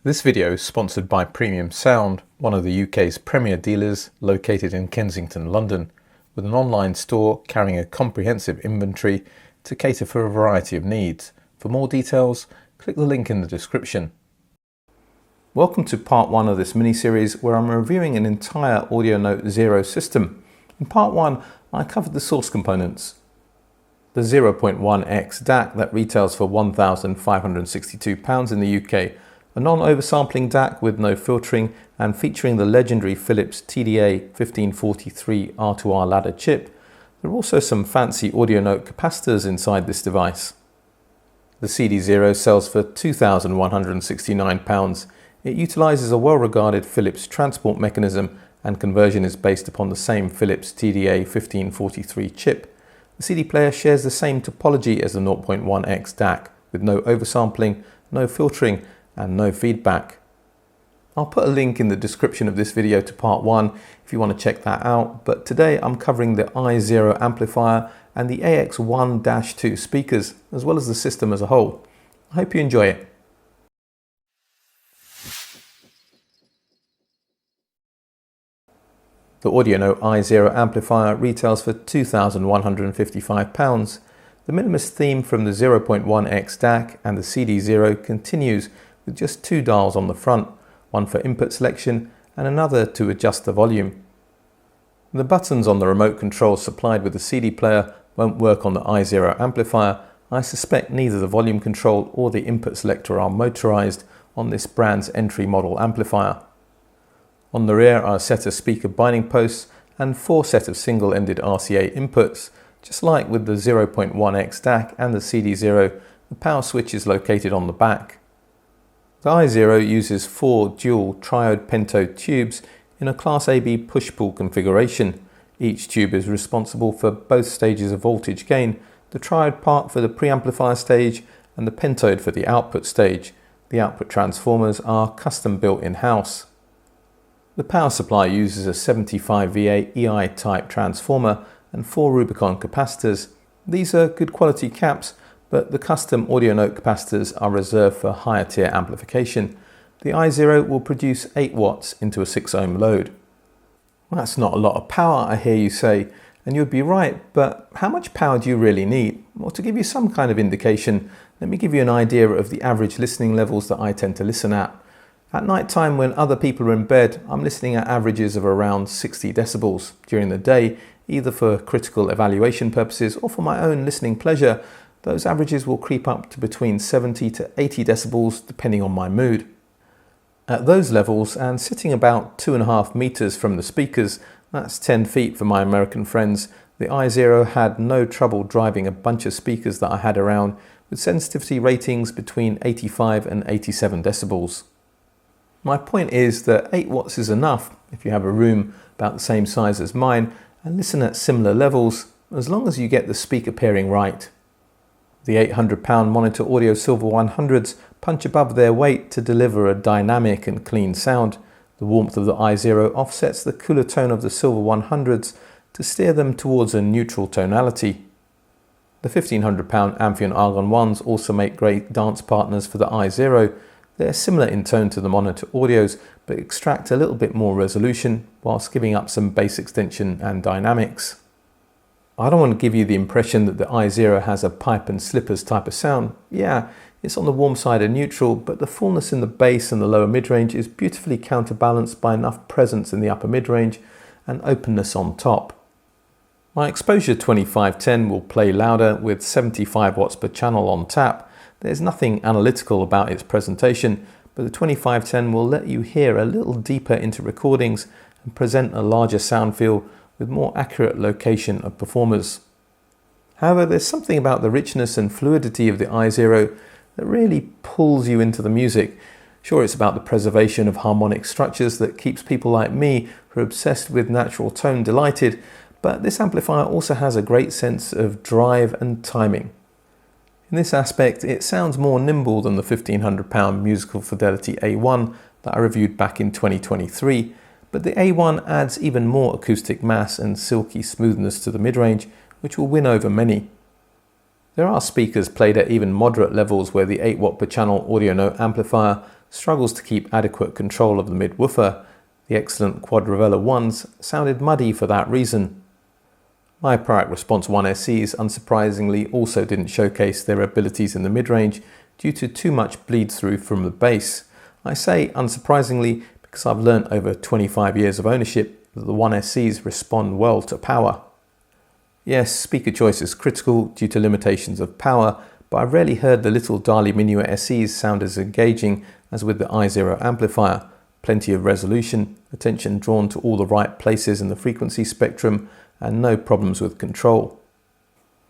This video is sponsored by Premium Sound, one of the UK's premier dealers located in Kensington, London, with an online store carrying a comprehensive inventory to cater for a variety of needs. For more details, click the link in the description. Welcome to part 1 of this mini-series where I'm reviewing an entire iZero system. In part 1, I covered the source components. The 0.1x DAC that retails for £1,562 in the UK, a non-oversampling DAC with no filtering and featuring the legendary Philips TDA 1543 R2R ladder chip. There are also some fancy audio note capacitors inside this device. The iZero sells for £2,169. It utilises a well-regarded Philips transport mechanism and conversion is based upon the same Philips TDA 1543 chip. The CD player shares the same topology as the 0.1x DAC with no oversampling, no filtering and no feedback. I'll put a link in the description of this video to part 1 if you want to check that out, but today I'm covering the iZero amplifier and the AX1-2 speakers, as well as the system as a whole. I hope you enjoy it. The AudioNote iZero amplifier retails for £2,155. The minimalist theme from the 0.1x DAC and the iZero continues with just 2 dials on the front, one for input selection and another to adjust the volume. The buttons on the remote control supplied with the CD player won't work on the iZero amplifier. I suspect neither the volume control or the input selector are motorized on this brand's entry model amplifier. On the rear are a set of speaker binding posts and 4 sets of single-ended RCA inputs. Just like with the 0.1x DAC and the iZero, the power switch is located on the back. The iZero uses 4 dual triode pentode tubes in a Class AB push-pull configuration. Each tube is responsible for both stages of voltage gain, the triode part for the preamplifier stage and the pentode for the output stage. The output transformers are custom built in-house. The power supply uses a 75VA EI type transformer and 4 Rubicon capacitors. These are good quality caps, but the custom AudioNote capacitors are reserved for higher tier amplification. The iZero will produce 8 watts into a 6 ohm load. Well, that's not a lot of power, I hear you say, and you'd be right, but how much power do you really need? Well, to give you some kind of indication, let me give you an idea of the average listening levels that I tend to listen at. At night time when other people are in bed, I'm listening at averages of around 60 decibels. During the day, either for critical evaluation purposes or for my own listening pleasure, those averages will creep up to between 70 to 80 decibels depending on my mood. At those levels, and sitting about 2.5 meters from the speakers, that's 10 feet for my American friends, the iZero had no trouble driving a bunch of speakers that I had around with sensitivity ratings between 85 and 87 decibels. My point is that 8 watts is enough if you have a room about the same size as mine and listen at similar levels, as long as you get the speaker pairing right. The £800 Monitor Audio Silver 100s punch above their weight to deliver a dynamic and clean sound. The warmth of the iZero offsets the cooler tone of the Silver 100s to steer them towards a neutral tonality. The £1,500 Amphion Argon 1s also make great dance partners for the iZero. They're similar in tone to the Monitor Audios, but extract a little bit more resolution whilst giving up some bass extension and dynamics. I don't want to give you the impression that the iZero has a pipe and slippers type of sound. Yeah, it's on the warm side of neutral, but the fullness in the bass and the lower mid-range is beautifully counterbalanced by enough presence in the upper mid-range and openness on top. My Exposure 2510 will play louder with 75 watts per channel on tap. There's nothing analytical about its presentation, but the 2510 will let you hear a little deeper into recordings and present a larger sound field with more accurate location of performers. However, there's something about the richness and fluidity of the iZero that really pulls you into the music. Sure, it's about the preservation of harmonic structures that keeps people like me who are obsessed with natural tone delighted, but this amplifier also has a great sense of drive and timing. In this aspect, it sounds more nimble than the £1,500 musical Fidelity A1 that I reviewed back in 2023, but the A1 adds even more acoustic mass and silky smoothness to the mid-range, which will win over many. There are speakers played at even moderate levels where the 8 watt per channel AudioNote amplifier struggles to keep adequate control of the mid-woofer. The excellent quad Revela 1s sounded muddy for that reason. My Product Response 1 SEs unsurprisingly also didn't showcase their abilities in the mid-range due to too much bleed-through from the bass. I say unsurprisingly because I've learnt over 25 years of ownership that the 1SEs respond well to power. Yes, speaker choice is critical due to limitations of power, but I've rarely heard the little Dali Menuetto SEs sound as engaging as with the iZero amplifier. Plenty of resolution, attention drawn to all the right places in the frequency spectrum, and no problems with control.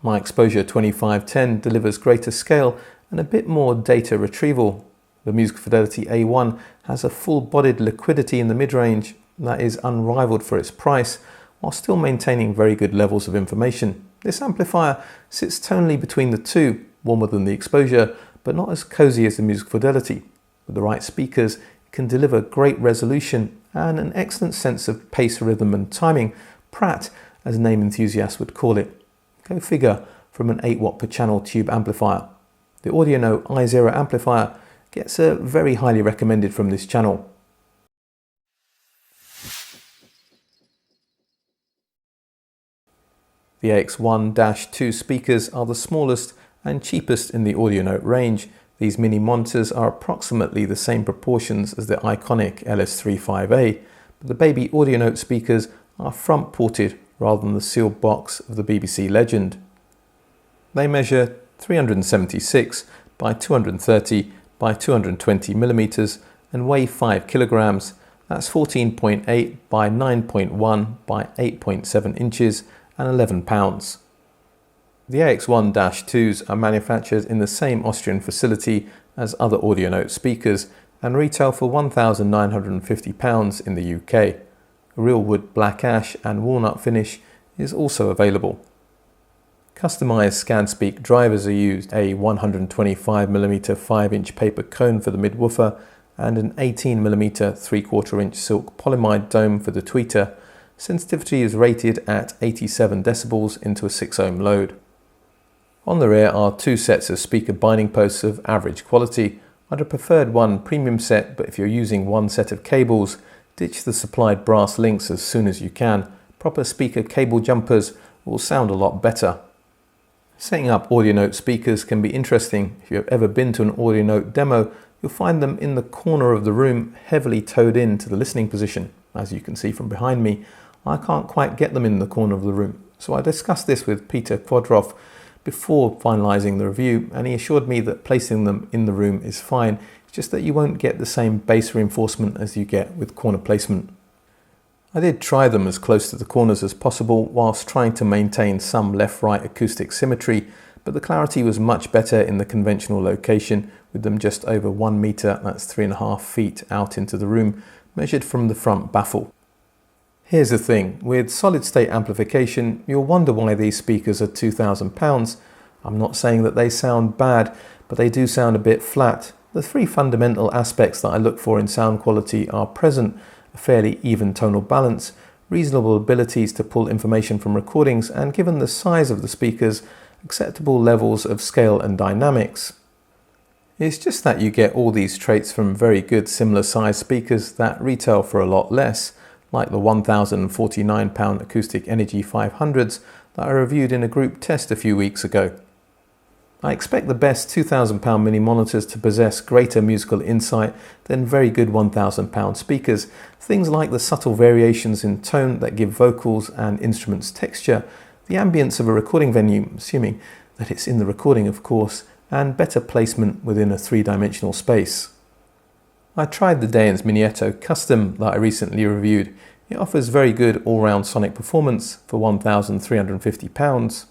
My Exposure 2510 delivers greater scale and a bit more data retrieval. The Music Fidelity A1 has a full-bodied liquidity in the mid-range that is unrivaled for its price, while still maintaining very good levels of information. This amplifier sits tonally between the two, warmer than the Exposure, but not as cozy as the Music Fidelity. With the right speakers, it can deliver great resolution and an excellent sense of pace, rhythm and timing, Pratt, as name enthusiasts would call it. Go figure from an 8 watt per channel tube amplifier. The Audionote iZero amplifier gets a very highly recommended from this channel. The AX1-2 speakers are the smallest and cheapest in the Audionote range. These mini monitors are approximately the same proportions as the iconic LS35A, but the baby Audionote speakers are front ported rather than the sealed box of the BBC legend. They measure 376 by 230 by 220 millimeters and weigh 5 kilograms. That's 14.8 by 9.1 by 8.7 inches and 11 pounds. The AX1-2s are manufactured in the same Austrian facility as other Audionote speakers and retail for £1,950 in the UK. A real wood black ash and walnut finish is also available. Customized ScanSpeak drivers are used, a 125mm 5-inch paper cone for the mid-woofer and an 18mm 3/4-inch silk polyamide dome for the tweeter. Sensitivity is rated at 87 decibels into a 6 ohm load. On the rear are 2 sets of speaker binding posts of average quality. I'd have preferred one premium set, but if you're using one set of cables, ditch the supplied brass links as soon as you can. Proper speaker cable jumpers will sound a lot better. Setting up Audionote speakers can be interesting. If you have ever been to an Audionote demo, you'll find them in the corner of the room, heavily towed in to the listening position. As you can see from behind me, I can't quite get them in the corner of the room. So I discussed this with Peter Quadroff before finalising the review, and he assured me that placing them in the room is fine. It's just that you won't get the same bass reinforcement as you get with corner placement. I did try them as close to the corners as possible whilst trying to maintain some left-right acoustic symmetry, but the clarity was much better in the conventional location, with them just over 1 metre, that's 3.5 feet out into the room, measured from the front baffle. Here's the thing, with solid-state amplification, you'll wonder why these speakers are £2,000. I'm not saying that they sound bad, but they do sound a bit flat. The 3 fundamental aspects that I look for in sound quality are present: a fairly even tonal balance, reasonable abilities to pull information from recordings, and given the size of the speakers, acceptable levels of scale and dynamics. It's just that you get all these traits from very good similar size speakers that retail for a lot less, like the £1,049 Acoustic Energy 500s that I reviewed in a group test a few weeks ago. I expect the best £2,000 mini monitors to possess greater musical insight than very good £1,000 speakers. Things like the subtle variations in tone that give vocals and instruments texture, the ambience of a recording venue, assuming that it's in the recording of course, and better placement within a 3-dimensional space. I tried the Dayens Menuetto Custom that I recently reviewed. It offers very good all-round sonic performance for £1,350.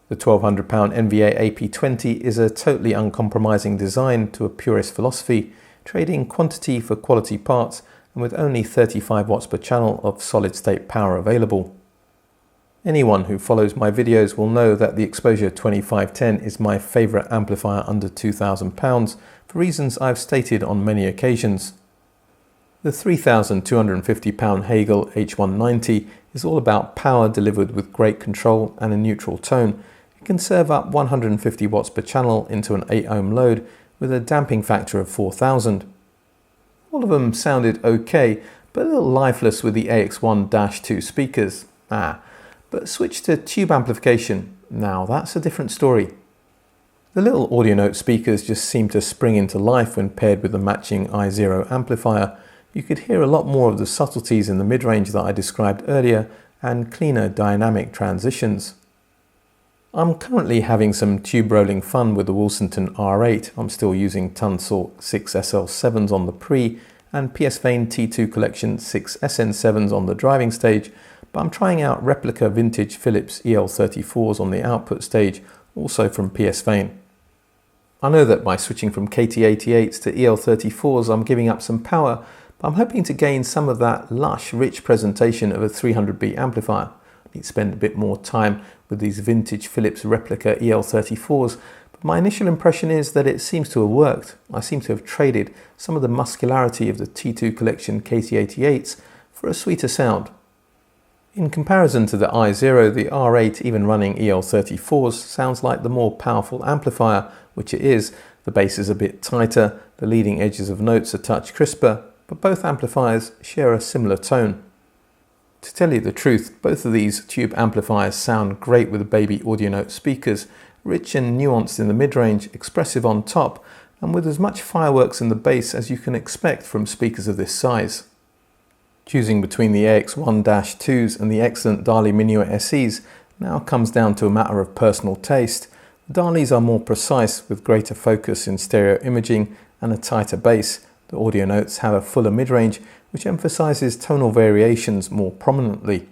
The £1,200 NVA AP20 is a totally uncompromising design to a purist philosophy, trading quantity for quality parts and with only 35 watts per channel of solid-state power available. Anyone who follows my videos will know that the Exposure 2510 is my favourite amplifier under £2,000 for reasons I've stated on many occasions. The £3,250 Hagel H190 is all about power delivered with great control and a neutral tone. It can serve up 150 watts per channel into an 8 ohm load with a damping factor of 4000. All of them sounded okay, but a little lifeless with the AX1-2 speakers. But switch to tube amplification. Now that's a different story. The little AudioNote speakers just seem to spring into life when paired with the matching iZero amplifier. You could hear a lot more of the subtleties in the mid-range that I described earlier and cleaner dynamic transitions. I'm currently having some tube rolling fun with the Wilsonton R8. I'm still using Tunsort 6SL7s on the pre and PS Vane T2 Collection 6SN7s on the driving stage, but I'm trying out replica vintage Philips EL34s on the output stage, also from PS Vane. I know that by switching from KT88s to EL34s I'm giving up some power, but I'm hoping to gain some of that lush, rich presentation of a 300B amplifier. I need to spend a bit more time with these vintage Philips replica EL34s, but my initial impression is that it seems to have worked. I seem to have traded some of the muscularity of the T2 Collection KT88s for a sweeter sound. In comparison to the iZero, the R8, even running EL34s, sounds like the more powerful amplifier, which it is. The bass is a bit tighter, the leading edges of notes a touch crisper, but both amplifiers share a similar tone. To tell you the truth, both of these tube amplifiers sound great with the baby AudioNote speakers, rich and nuanced in the mid-range, expressive on top, and with as much fireworks in the bass as you can expect from speakers of this size. Choosing between the AX1-2s and the excellent Dali Menuetto SEs now comes down to a matter of personal taste. The Dalis are more precise with greater focus in stereo imaging and a tighter bass. The AudioNotes have a fuller mid-range which emphasizes tonal variations more prominently.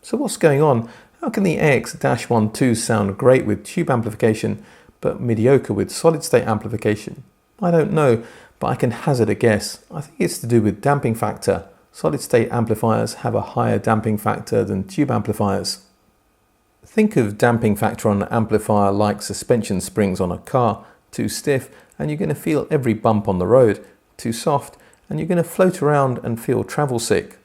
So what's going on? How can the AX-12 sound great with tube amplification but mediocre with solid-state amplification? I don't know, but I can hazard a guess. I think it's to do with damping factor. Solid-state amplifiers have a higher damping factor than tube amplifiers. Think of damping factor on an amplifier like suspension springs on a car. Too stiff and you're going to feel every bump on the road. Too soft and you're going to float around and feel travel sick.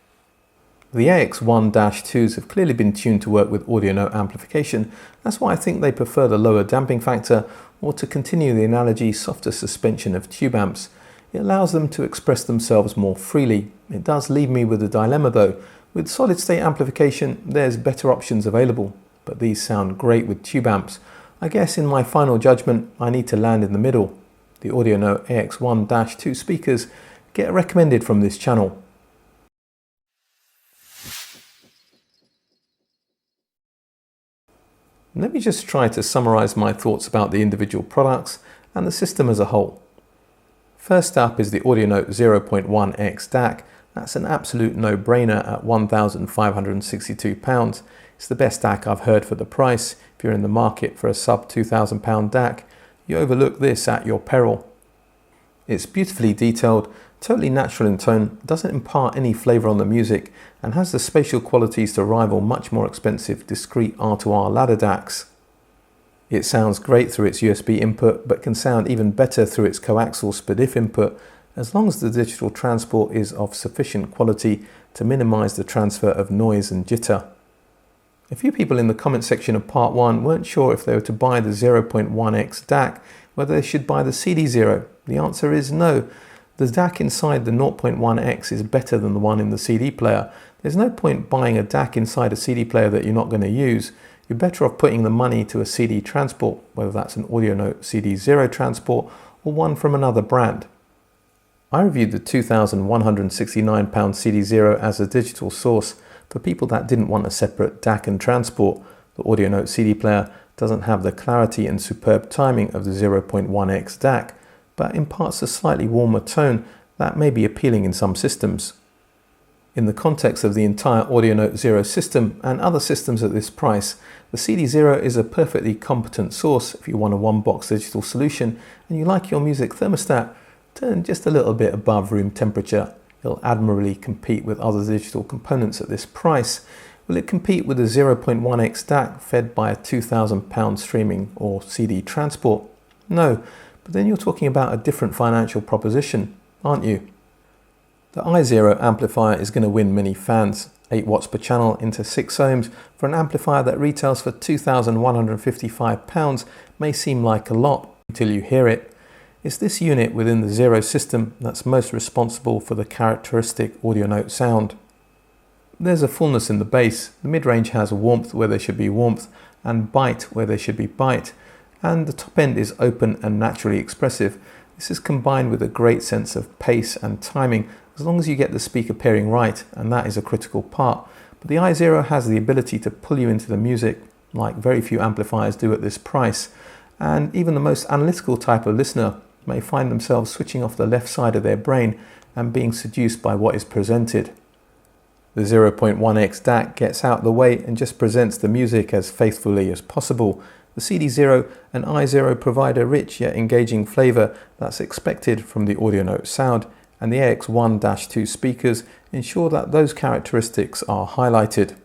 The AX1-2s have clearly been tuned to work with AudioNote amplification. That's why I think they prefer the lower damping factor, or to continue the analogy, softer suspension of tube amps. It allows them to express themselves more freely. It does leave me with a dilemma though. With solid-state amplification, there's better options available, but these sound great with tube amps. I guess in my final judgment, I need to land in the middle. The AudioNote AX1-2 speakers get recommended from this channel. Let me just try to summarize my thoughts about the individual products and the system as a whole. First up is the AudioNote 0.1X DAC. That's an absolute no-brainer at £1,562. It's the best DAC I've heard for the price. If you're in the market for a sub £2,000 DAC, you overlook this at your peril. It's beautifully detailed, totally natural in tone, doesn't impart any flavour on the music, and has the spatial qualities to rival much more expensive discrete R2R ladder DACs. It sounds great through its USB input, but can sound even better through its coaxial SPDIF input, as long as the digital transport is of sufficient quality to minimise the transfer of noise and jitter. A few people in the comment section of part 1 weren't sure if they were to buy the 0.1X DAC, whether they should buy the CD0. The answer is no. The DAC inside the 0.1X is better than the one in the CD player. There's no point buying a DAC inside a CD player that you're not going to use. You're better off putting the money to a CD transport, whether that's an AudioNote CD0 transport or one from another brand. I reviewed the £2,169 CD0 as a digital source for people that didn't want a separate DAC and transport. The AudioNote CD player doesn't have the clarity and superb timing of the 0.1X DAC, but imparts a slightly warmer tone that may be appealing in some systems. In the context of the entire AudioNote Zero system and other systems at this price, the CD0 is a perfectly competent source if you want a one-box digital solution and you like your music thermostat turned just a little bit above room temperature. It'll admirably compete with other digital components at this price. Will it compete with a 0.1X DAC fed by a £2,000 streaming or CD transport? No, but then you're talking about a different financial proposition, aren't you? The iZero amplifier is going to win many fans. 8 watts per channel into 6 ohms for an amplifier that retails for £2,155 may seem like a lot until you hear it. It's this unit within the iZero system that's most responsible for the characteristic audio note sound. There's a fullness in the bass, the mid-range has warmth where there should be warmth, and bite where there should be bite, and the top end is open and naturally expressive. This is combined with a great sense of pace and timing, as long as you get the speaker pairing right, and that is a critical part. But the iZero has the ability to pull you into the music, like very few amplifiers do at this price, and even the most analytical type of listener may find themselves switching off the left side of their brain and being seduced by what is presented. The 0.1x DAC gets out the way and just presents the music as faithfully as possible. The CD0 and iZero provide a rich yet engaging flavour that's expected from the audio note sound, and the AX1-2 speakers ensure that those characteristics are highlighted.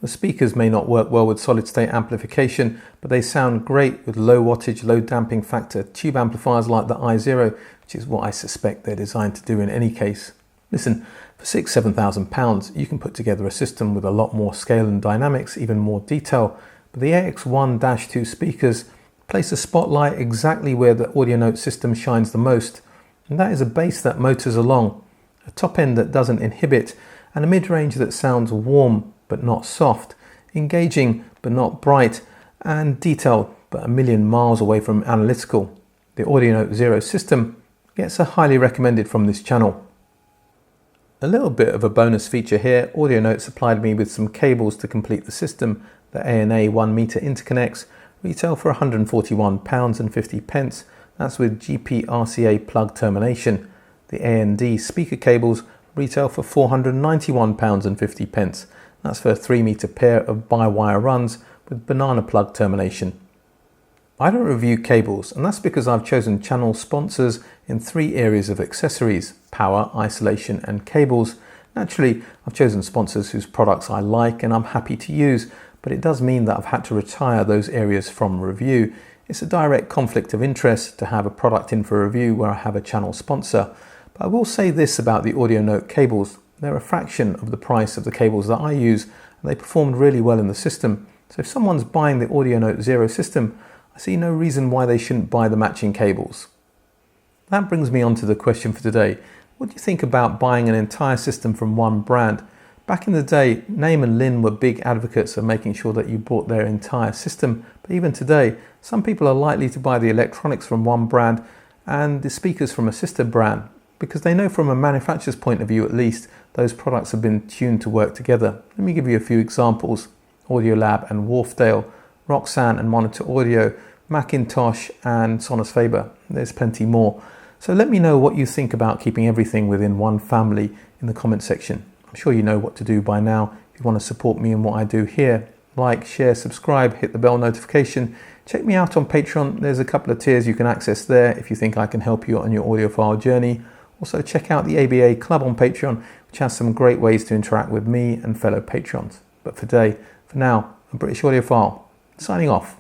The speakers may not work well with solid-state amplification, but they sound great with low wattage, low damping factor tube amplifiers like the iZero, which is what I suspect they're designed to do in any case. Listen, for £6,000–7,000 you can put together a system with a lot more scale and dynamics, even more detail, but the AX1-2 speakers place a spotlight exactly where the audio note system shines the most, and that is a bass that motors along, a top end that doesn't inhibit, and a mid-range that sounds warm but not soft, engaging but not bright, and detailed but a million miles away from analytical. The Audio Note Zero system gets a highly recommended from this channel. A little bit of a bonus feature here, Audio Note supplied me with some cables to complete the system. The A&A 1 meter interconnects retail for £141.50, that's with GP-RCA plug termination. The A&D speaker cables retail for £491.50, that's for a 3 meter pair of bi-wire runs with banana plug termination. I don't review cables, and that's because I've chosen channel sponsors in 3 areas of accessories: power, isolation and cables. Naturally, I've chosen sponsors whose products I like and I'm happy to use, but it does mean that I've had to retire those areas from review. It's a direct conflict of interest to have a product in for review where I have a channel sponsor. But I will say this about the Audio Note cables: they're a fraction of the price of the cables that I use, and they performed really well in the system. So if someone's buying the Audio Note Zero system, I see no reason why they shouldn't buy the matching cables. That brings me on to the question for today. What do you think about buying an entire system from one brand? Back in the day, Name and Lin were big advocates of making sure that you bought their entire system, but even today, some people are likely to buy the electronics from one brand and the speakers from a sister brand, because they know from a manufacturer's point of view at least, those products have been tuned to work together. Let me give you a few examples: Audiolab and Wharfdale, Roxanne and Monitor Audio, Macintosh and Sonos Faber. There's plenty more. So let me know what you think about keeping everything within one family in the comment section. I'm sure you know what to do by now. If you want to support me in what I do here, like, share, subscribe, hit the bell notification. Check me out on Patreon. There's a couple of tiers you can access there if you think I can help you on your audiophile journey. Also check out the ABA Club on Patreon, which has some great ways to interact with me and fellow patrons. But for now, I'm British Audiophile, signing off.